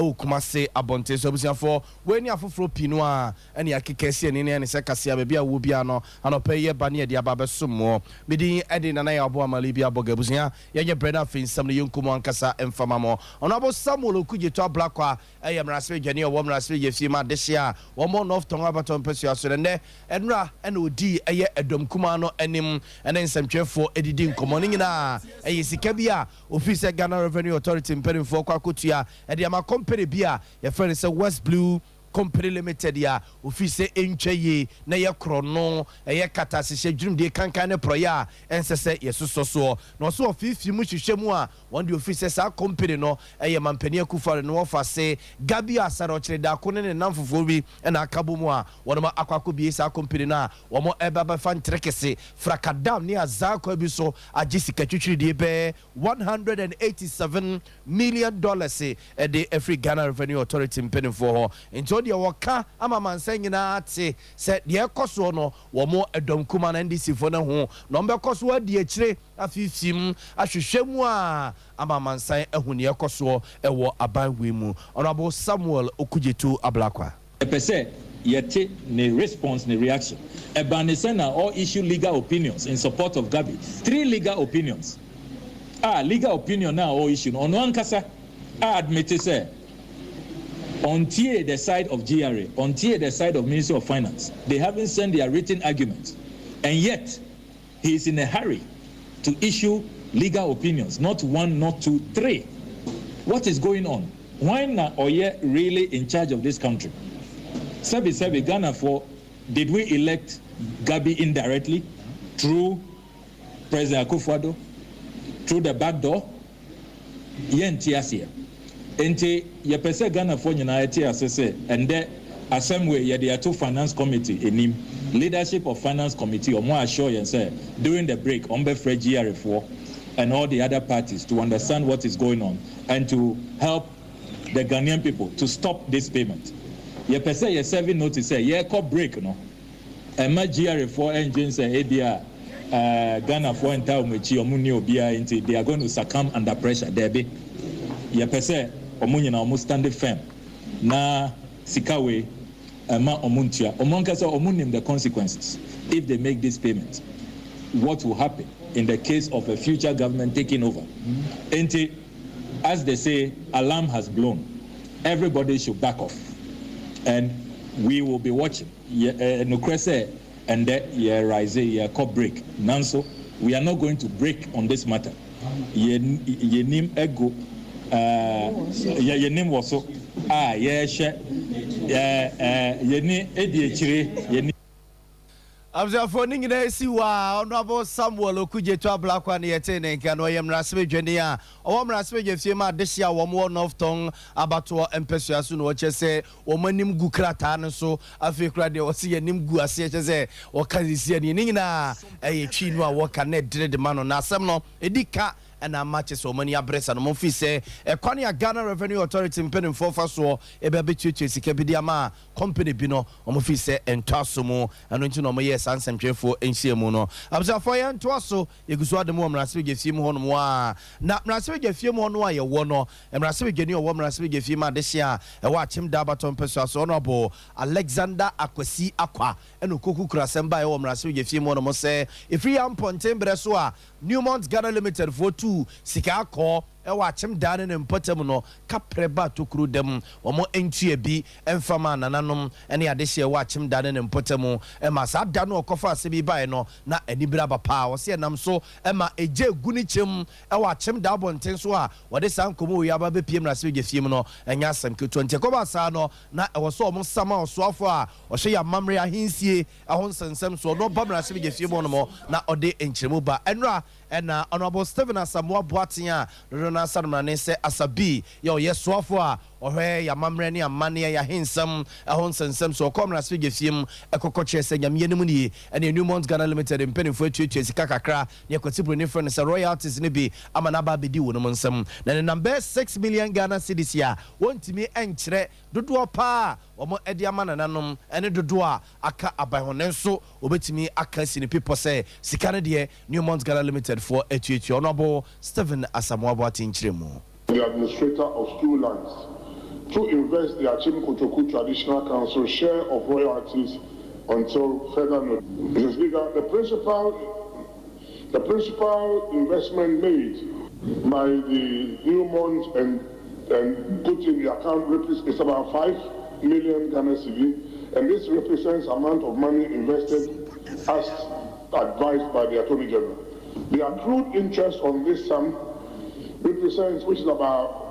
o Kumase abonte so busia for when ya foforo pinu a ene akekese ne ne se kase ba bia wo bia no anopa ye ba ne dia ba besomo medi ede na ya abo amali bia boga busia ye breda fin sam ne yonkumo ankasa emfama mo ono abo Samuel Okudjeto Ablakwa eye mrase dwane wo mrase ye fie ma dehye a wo mo north ton abaton pesua so ne enra ene odi eye edom kuma no enim ene nsamtwefo edidi nkomo ne nyina eye sika bia office Ghana Revenue Authority mperinfo kwa kotua ede ama company bia ye friend say West Blue Company Limited ya office encheye na ye krono ye kata sese dwumde kankan ne proya ensese yesoso so no so ofifi mu hwehwemu a one the office sa company no ye mampani akufare no ofase gabi asaro kire da ko ne namfofo bi na akabo mu a wonoma akwako bi sa company na wo mo ebaba fan trekese frakadam ne azakwa bi so agisika twitwiri de be $187 million de every Ghana Revenue Authority mpenifo ho into de woka ama mansan nyina ate se de ekoso no wo mo edom kuma na ndisi fo ne ho no mbekoso adi akire afifim ahwehwemu a ama mansan ehunu ekoso ewo abanwe mu honorable Samuel Okudjeto Ablakwa epese yete ne response ne reaction ebanisena all issue legal opinions in support of Gabi 3 legal opinions legal opinion now all issue on one kasa admit say on the side of GRA, on the side of Ministry of Finance, they haven't sent their written arguments, and yet he is in a hurry to issue legal opinions, not 1, not 2, 3. What is going on? Why not Oye really in charge of this country? Sebi Ghana for did we elect Gabi indirectly through President Akufo-Addo, through the back door? Yentiasia. Ente ye pese Ghana for nyina eti asese and the assembly ye the two finance committee enim leadership of finance committee or more assure yen say during the break on be free GRA4 and all the other parties to understand what is going on and to help the Ghanaian people to stop this payment. Ye pese ye serving notice say ye call break no and my GRA4 engine say ebia Ghana for entire mechi omuni obia into they are going to succumb under pressure there be ye pese omunyina almost stand firm na sikawe ma omuntia omonkasa omunim the consequences if they make this payment what will happen in the case of a future government taking over and as they say alarm has blown everybody should back off and we will be watching no crese and that rise cop break nanso we are not going to break on this matter ye nim ego your name was so yeni edi ekire Abza for ningina si wa honorable Samuel Okudjeto Ablakwa ne yete ne nka no yem rasebe dwene a o mrasebe dwefie ma dehia wo mo north ton abato empesua so no chese wo manim gu krata ne so afi kra de wo se yanim gu ase chese wo kazisi ne ningina twi no a wo ka na dire de ma no na asem no edika and a matches so many abresa no mo fi se kwani Ghana Revenue Authority mpenim fofa so ebe betutu sika bi dia ma company bi no mo fi se entaso mu eno nti no mo yes ansempwefo enhie mu no abza for ye ntoaso yeguso ade mo mrase gefie mu ho no a na mrase gefie mu ho no a ye wo no mrase geni wo mrase gefie ma de hia e wa achim da baton peso so no bo Alexander Akwasi Akwa eno koku krasemba ye wo mrase gefie mu no mo se ifri am pontembre so a Newmont Ghana Limited for 2 sika ko ewa achim dane ne mpotem no kapreba tokuru dem omo entue bi emfama nananom ene ade hye ewa achim dane ne mpotem ema sa da no okofa asebi bae no na anibra bapa wo se nam so ema eje guni chem ewa achim da bonten so a wode sankomo wi aba be piem na se ge fiem no enya asem ke 20 ko ba sa no na ewo so omo sama osoafo a o hye ya mamre ahensie ahon sensem so no ba na se ge fiem no mo na ode enchiremu ba enra ena honorable Stephen Asamoah Boateng a na sadmane se asabi yo yesoafo a ohwe ya mamre ne amane ya hensam ahon sensem so komra se gefiem ekokoche se nyame yenim ni ene Newmont Ghana Limited mpenifo etuetu sika kakra ne kwatibro ne friend se royalties ne bi amana ba bedi wo no nsam na ne number 6 million Ghana cedis ya wontimi enkyere dodo pa omo edi amana nanom ene dodo a aka abayhone nso obetimi aka sini people say sika ne de Newmont Ghana Limited for honorable Stephen Asamoah Boateng. The administrator of school lands to invest the Achim Kotoku Traditional Council share of royalties until further notice. Mr. Speaker, the principal investment made by the Newmont and put in the account is about 5 million Ghana cedi, and this represents amount of money invested as advised by the Attorney General. The accrued interest on this sum represents, which is about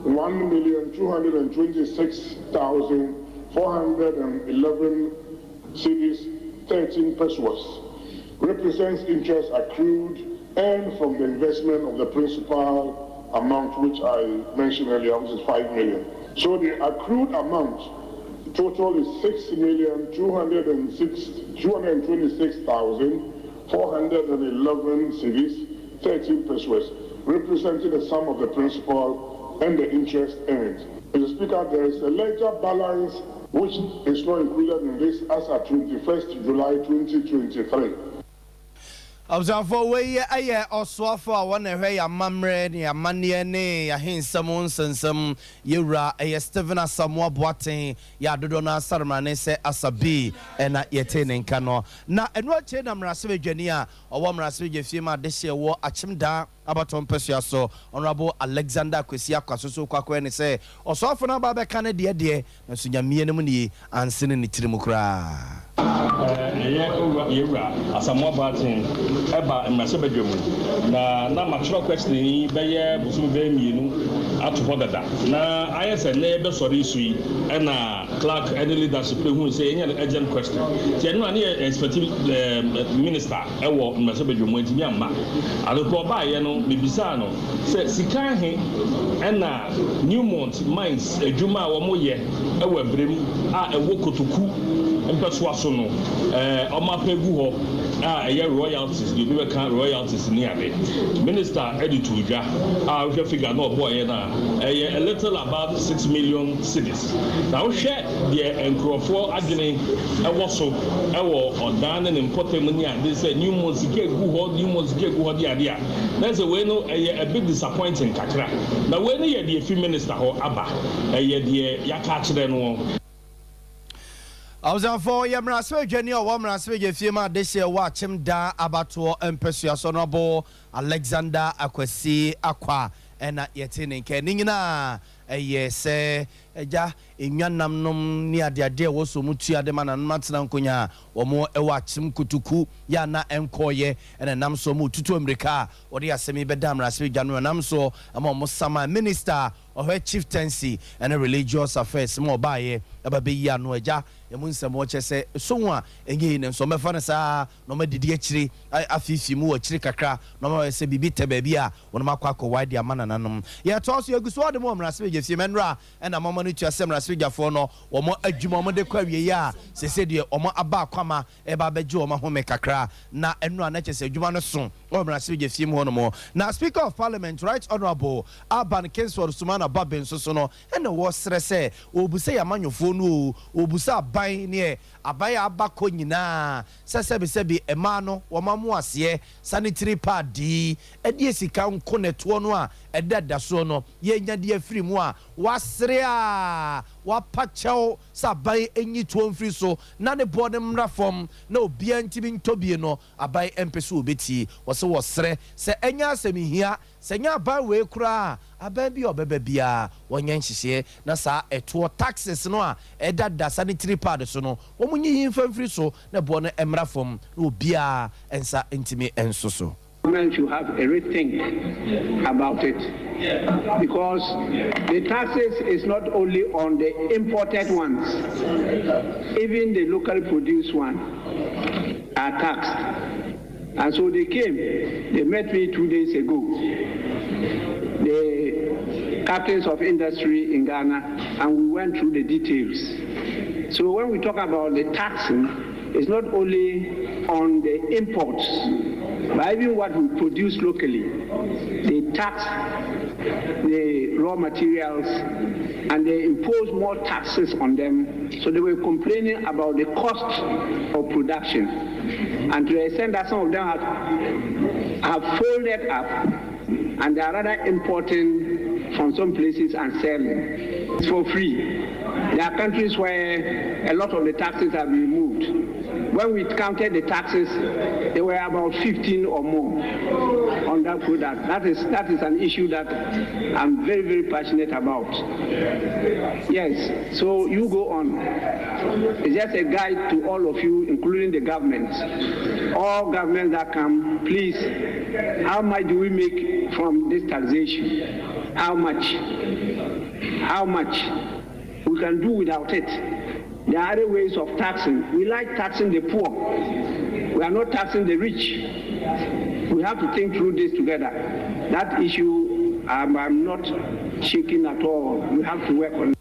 1,226,411 cedis, 13 pesos, represents interest accrued and from the investment of the principal amount, which I mentioned earlier, which is 5 million. So the accrued amount total is 6,226,411 cedis, 13 pesos, representing the sum of the principal and the interest earned. Mr. Speaker, there is a ledger balance which is not included in this as at 21st July 2023. Observe way aye oswafo a wona hwe ya mamre ne ya mane ne ya hensam nsensam yewura Stephen Asamoah Boateng ya dodo na asarma ne se asabi na yete ne nka no na eno ache na mrase bedwani a owo mrase bedwafie ma de hye wo achimda abaton pesua so Honorable Alexander Kwesi Akwasoso kwakwe ne se oswafo na ba be ka ne de na sunyamie ne mu ne ansene ne tirimukra yewura Asamoah Boateng eba mmase bedwemu na matro question yi beye busum be mienu atopo dada na ayese na ebe sori isu yi na clerk and leadership hu say enya urgent question tie no na expecting minister ewo mmase bedwemu antimi amma adoko ba ye no bibisa no say sika he na Newmont mines adwuma wo mo ye ewo brem a ewo kotoku mpɛso aso no ɔmapegu hɔ a ɛyɛ royalties de bi bɛka royalties ni ade minister editor dwa a wohwɛ figure na ɔbɔ ɛyɛ na ɛyɛ a little about 6 million cedis na wohwɛ deɛ nkurɔfoɔ adwene ɛwɔ so ɛwɔ ɔdan ne mpɔtam ni ade sɛ Newmont sika egu hɔ de ade a na sɛ wei no ɛyɛ a bit disappointing kakra na wei no yɛ deɛ fi minister hɔ aba ɛyɛ deɛ yɛaka akyerɛ no. Observe Yamraswe Jenny or Wamraswe Fima this year watch him da abato Empesus Honorable Alexander Akwesi Akwa and yetin in Kenina yes eja enyanam nom ni ade ade wo so mutua de mana matena nkonya wo mo ewachim kutuku ya na enkoye ene nam so mu tutu amerika ode asemi bedam raswe ganu nam so ama mo sama minister or chieftaincy and religious affairs mo baye ababe ya no eja emu nsem wo chese so a enye ne so mefa ne sa no madidi akiri afifi mu akiri kakra no ma se bibi tebabi a wono makwa wide amana nanom ye to so eguso de mo raswe gefie menra ena mama no tua sem raswe gafo no wo mo adwuma mo de kwa wie ya se de omo aba kwama e ba beje omo home kakra na enu ana chese adwuma no so wo raswe gefie mu hono mo na speaker of parliament right honorable Aban Kingsford Sumana Babin so no ena wo sere se obuse ya manyofo no obuse aban ne aban abako nyina sebi ema no wo mamu ase sanitary pad di edi esika nko neto no a edada so no ye nya de afiri mu a wasere a wapachew sabai enyi to mfiri so na ne bo ne mra fom na obi antimi ntobie no abai empese obeti wose wosere se enya asemihia se nya abai we kura abai bi obebe bia wonya nhihye na sa eto taxes no a edada sanitary pad so no omunyi mfamfiri so na bo ne emra fom na obi a ensa ntimi enso so. Government should have a rethink about it, because the taxes is not only on the imported ones, even the locally produced one are taxed. And so they came, they met me 2 days ago, the captains of industry in Ghana, and we went through the details. So when we talk about the taxing, it's not only on the imports, but even what we produce locally. They tax the raw materials and they impose more taxes on them. So they were complaining about the cost of production. And to the extent that some of them have folded up and they are rather importing from some places and selling. for free. There are countries where a lot of the taxes have been removed. When we counted the taxes, they were about 15 or more on that product. That is an issue that I'm very, very passionate about. Yes, so you go on. It's just a guide to all of you, including the government. All governments that come, please, how much do we make from this taxation? How much? How much? We can do without it. There are other ways of taxing. We like taxing the poor. We are not taxing the rich. We have to think through this together. That issue, I'm not shaking at all. We have to work on it.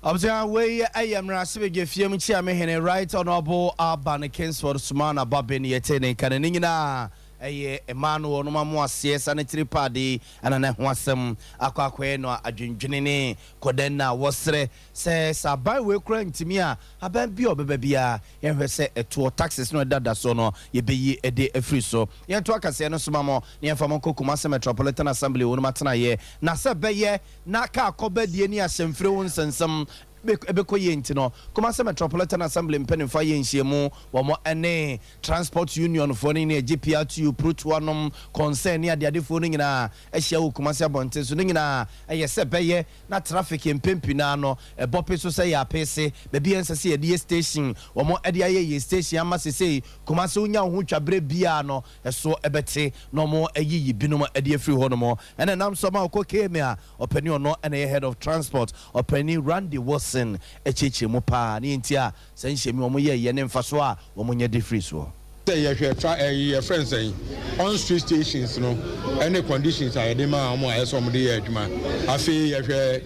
Observe where I am Rasibig Fium Chiamehene, right honorable Abane Kingsford Sumana Babin Yetene Kanina. Emmanuel no mamu sanitary party and an wasem akwakwe no adwendwene kodenna wosre se sabai we kran timia aban bi obebia ye hwese eto taxes no dada so no ye beyi ede afri so ye to akase no somamo ne famo kokuma metropolitan assembly wonu matena ye na se beye na ka akobadie ni asemfre won sensem ebeko ye ntino Kumasi Metropolitan Assembly mpenimfa ye nhyiemu wo ene transport union fo ni GPRTU protwanum concern ni adeadefo ni nyina ehia wo Kumasi abonte so ni nyina eyese beye na traffic empempina no ebope so say ya pese be bi ensese ye die station wo ede aye ye station ama sesei Kumasi unya ho twabre bia no eso ebete no mo ayiyi binom ede afri ho no mo ene nam so ma okokeme a opani ono ene head of transport opani Randy Wilson echichi mu pa ni ntia se nhemi omo ye ne mfaso a omo nya difference so say your friends say on street stations no any conditions are dey ma omo ayeso omo dey adwuma afi ye hwe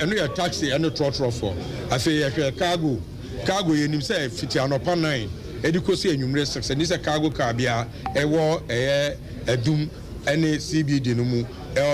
eno your taxi eno trotro for afi ye hwe cargo ye nim say fiti anopa 9 edikosi enwumre 6 ni say cargo car bia ewo edum any CBD no mu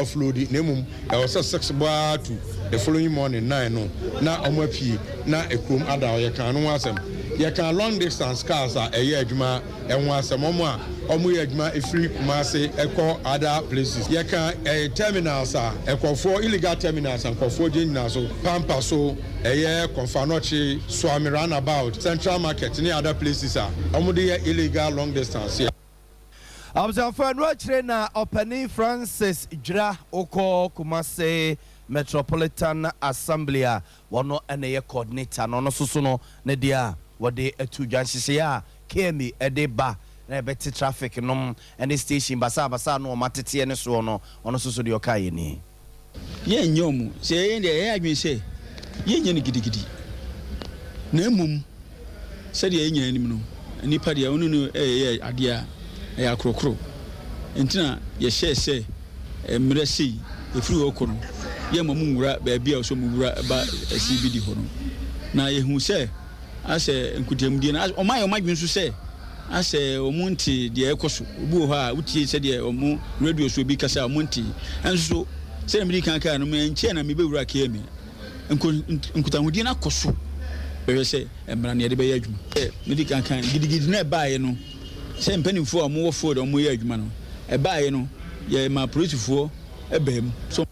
offload nemum say 6 bar to the following morning 9 no na omapi na ekrom ada ye kan no asem ye kan long distance cars a eye adwuma enwo asem omo ye adwuma efiri Kumasi eko other places ye kan terminals a ekofo illegal terminals and ekofo jina so pampa so eye Konfanochi Swami roundabout Central Market ni other places a omo de illegal long distance here. Observe no trainer Openi Francis Jra Oko Kumasi Metropolitan Assembly wono ene ye coordinator no so no ne dia wode atu janhye ya kemi ede ba na beti traffic no ene station basa no matete ne so no ono so de okaye ni ye nyomu se ye de ye adwen se ye nyene gidigidi na emum se de ye nyene nim no nipa de onu no ye ade a ya krokro entina ye se mresi efiri okono ye mamura ba bia so mura ba CBD ho no na ye hu se ase nkutamdie na o mayo madwen so se ase omunti de ekoso obu ho a utie se de omu radio so bi kasa omunti enso se mri kan no me nche na me bewura ka emi nkutamdie na koso be se emra ne de be ya adwuma mri kan gidigidi na baaye no se mpanimfo a mo wo fo de mo ya adwuma no baaye no ye ma politifo ebem so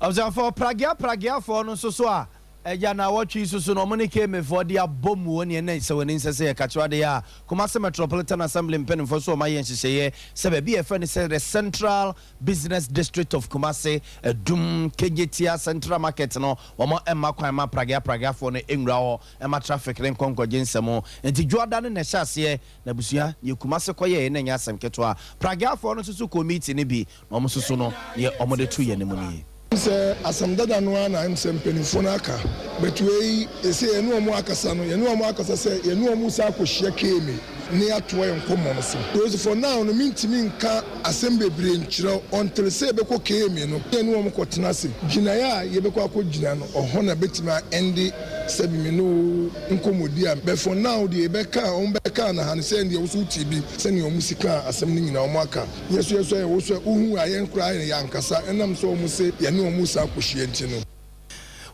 observe pragia for no so a eja na watchi so no money came for dia bomu oni na se woni nsese kachewa de ya Kumasi Metropolitan Assembly mpen for so ma yen hyehyeye se ba bi e fa ni se the Central Business District of Kumasi dum kegetia Central Market no wo emma kwan ma pragia for no enwura ho emma traffic ren konkoje nsemo enti juada ne hyase na busua ye Kumasi koye na nya asem keto pragia for no so committee ne bi no mo so no ye omode tu ye ne mu ni se asamdada no ana imse mpenifo na aka betwei ese enu omu akasa no enu omu akasa se enu omu sa akohia kemi ne atoa enkomo no so those for now no mintimi nka asembebre nkyerɛ until se beko kemi no enu omu kotena se gina ya ye beko akogina no oho na betima endi sebimi no nkomodi a but for now the beka na han se ndi wosu tibi se ne omu sika asem ni nyina omu aka yesu ye wosu uhu ayen kra ya nkasa enam so omu se ye ne omu sa akohia ntino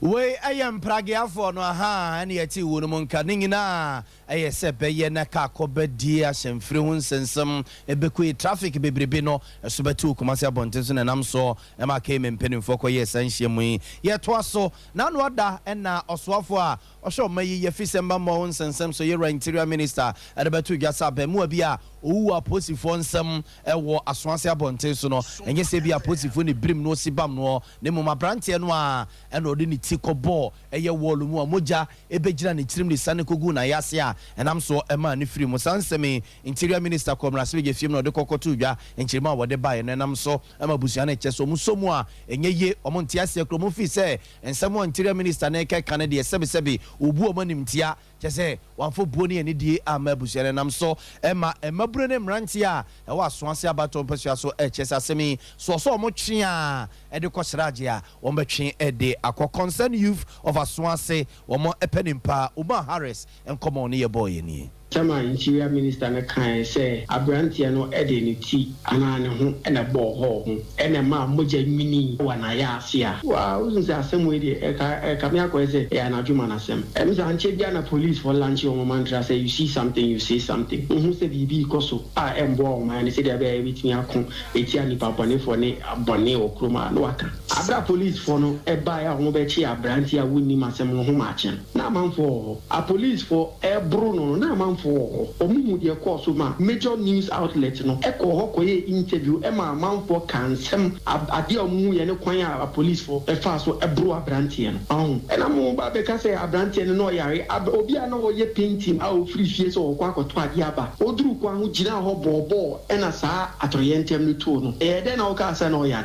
we ayam pragia for no ha ani ati wo no nka nyina ɛyɛ sɛ bɛyɛ na ka akɔbɛdie ahyɛmfiri ho nsensɛm ɛbɛkɔ traffic bebrebe no ɛso bɛte Kumasi abɔnten so nenam so ɛma ka mpanimfoɔ kɔyɛ ɛsa nhyia mu yi yɛtoa so na no ada ɛna ɔsoafo a ɔhwɛ ɔma yi yɛfi sɛ mba ma ho nsensɛm so yɛwura interior minister ɛde bɛto dwa sɛ abɛmua bi a ɔwu aposifoɔ nsɛm ɛwɔ Asoase abɔnten so no ɛnyɛ sɛ bi aposifoɔ ne birim no ɔsi bam no ne mmom aberanteɛ no a ɛna ɔde ne ti kɔbɔɔ ɛyɛ wɔɔlo mu a mogya ɛbɛgyina ne tirim ne sane kɔgu na yɛase a ɛnam so ɛma ne firi mu saa nsɛm interior minister kɔmrasɛ bɛgye fiem na ɔde kɔkɔto dwa nkyerɛmu a wɔde baeɛ no ɛnam so ɛma busua no ɛkyɛ so ɔmo so mu a ɛnyɛ ye ɔmo nte aseɛ kuro ɔmo fii sɛ nsɛm a interior minister no ɛkɛka no deɛ sɛbesɛbe ɔbu ɔmo animtia kyɛ sɛ wamfo buo ne yɛne die ama busua no ɛnam so ɛma ɛmaburo ne mmeranteɛ a ɛwɔ Asoase abatɔ mpɛsua so ɛkyɛ sɛ asɛm yi so ɔsɛ ɔmo twe a ɛde kɔhyerɛ agye a wɔn bɛtwe ɛde akɔ concerned youth of Asoase wɔn ɛpɛ ne mpa Umar Harris nkɔmɔ ne yɛ bɔɔ yɛ nie. Chama interior minister na kan say abrantia no e de ne ti ana ne ho e na bɔ ho e na ma mogya nwini wa na ya ase a wa uzun say asem we de e ka me akɔ say e na dwuma na asem e me say anche bia na police for lunch o mantra say you see something you say something who say bibi koso a e mbo o man say de be e bitimi akon etia ni papa ne for ne abone o kroma no aka abra police for no e ba ya ho be chi abrantia woni masem ho ma chen na manfo a police for e bro no na man for omude course ma major news outlet no e ko ho koye interview e ma manfo kansem ade omu ye ne kwan a police for e fa so e bro abrantie no e na mo ba be ka say abrantie no yare obi a no ye painting a o free fie so kwa akoto ade aba oduru kwa ho gina ho bobo e na saa atoyentem no to no e de na o ka say no ya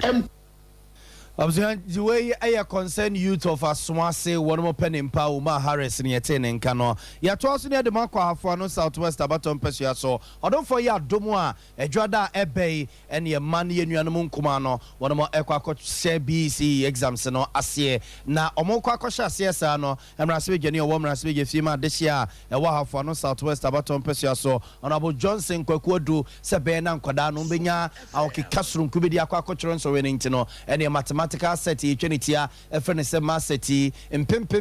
the way I concern youth of Asoase one more pen in power Umar Harris in Yatin and Kano. Yatwas near the Marco for no Southwest Abaton Pesia so. I don't for ya Domoa, a Jada Ebe, and your money and Yanamun Kumano, one more Equa BC exams no Asie. Now Omoko Shassia no, and Raswig and your woman Raswig Fima this year, a Waha for no Southwest Abaton Pesia so. Honorable Johnson Kwakudu, Sabena Kodano Binya, our Kikasrum Kubidia Quacotrons or Winnington, and your mathematics. Seti Trinitia, a Fenesema Seti, and Pim, and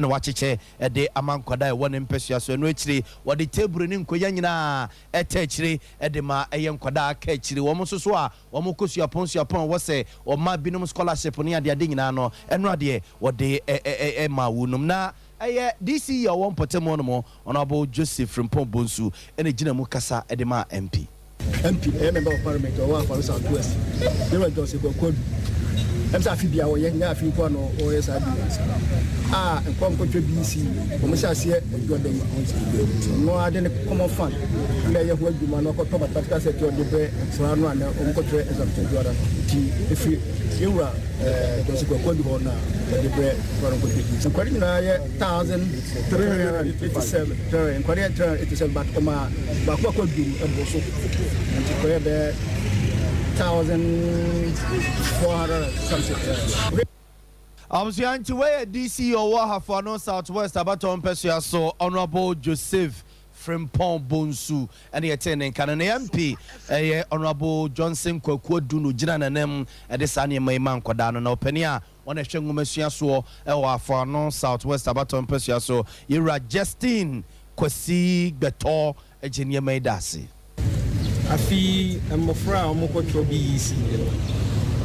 Wachiche, a day among Koda, one impetuous, and richly, what the table in Koyanina, a techri, Edema, a young Koda, Ketchi, Womosua, Womokusia Ponsia Pon was say, or my binum scholarship on the Dinano, and Radie, what they Emma Wunumna. DC or one potemono, Honorable Joseph from Pombonsu, and a Jinamukasa Edema MP. MP, member of Parliament, or one for Southwest. They were just a good. I'm sorry, or young African or SIB. And come to BC, or Mr. Sia, and got them. No, I didn't come off fun. Lay a word, you man, or but I said, you're the bread, so I'm not on contract as I'm to Jordan. If you were just a good one now, the bread from some credit 1,387, and credit 87, but what could be a bosso and to credit 1,400 something. I was going to wear DC or Waha for no Southwest Abaton Pesia so Honorable Joseph Frimpong Bonsu and the attending Canon MP, Honorable Johnson Kwakudu Jinanem at the Sanya Mayman Kodano no Penia. On a shangu mesia so for no Southwest Abaton Pesia so you're Justine Kwasi Beto Engineer Maidasi. I feel I'm a friend of BEC.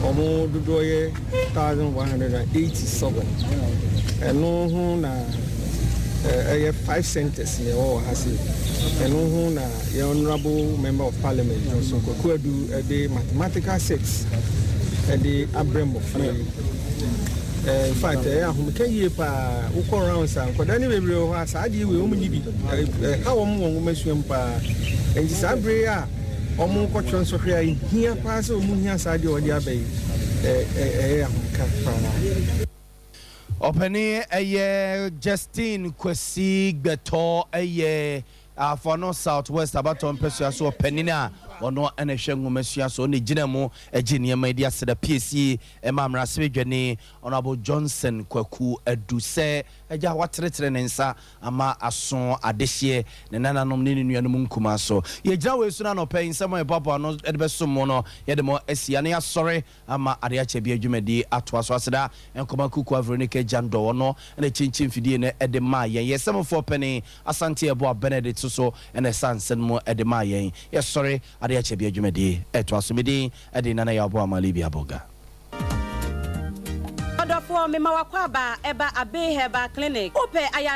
Omo dodoye 1,187 eno hu na 5 centers ye o hase eno hu na your honorable member of parliament so Kwakudu the mathematical sets the abremo in fact ahum kan ye pa ukọ round san ko dani bebre ho asa ade we omu ni bi how omu masuam pa en sabre a omu ko twonso hwea hia pa se omu hia sade odi abai ahumka pa openi Justine Kwasi Beto for no Southwest Abaton Pesia so penina ono ene hwe nwomesua so ne gina mu agi niema di aseda PSC emamra sebedwane Honorable Johnson Kwaku Aduse eja wateretere ne nsa ama aso adehye ne nananom ne nuanom nkuma so ye gina we su na no pɛ nsɛm e papa no edebesom no ye de mo asia ne asɔre ama ade ache bi adwumadi ato aso aseda enkoma kuku Veronica Jando no na chinchin fidie ne ede ma yen ye semfo pɛni asante ebo Benedict so ene sansen mo ede ma yen ye sorry ade ache bi adwumadi eto aso medi ede nana ya abo amali bi aboga Odofo me mawakwa ba eba abe heba clinic ope aya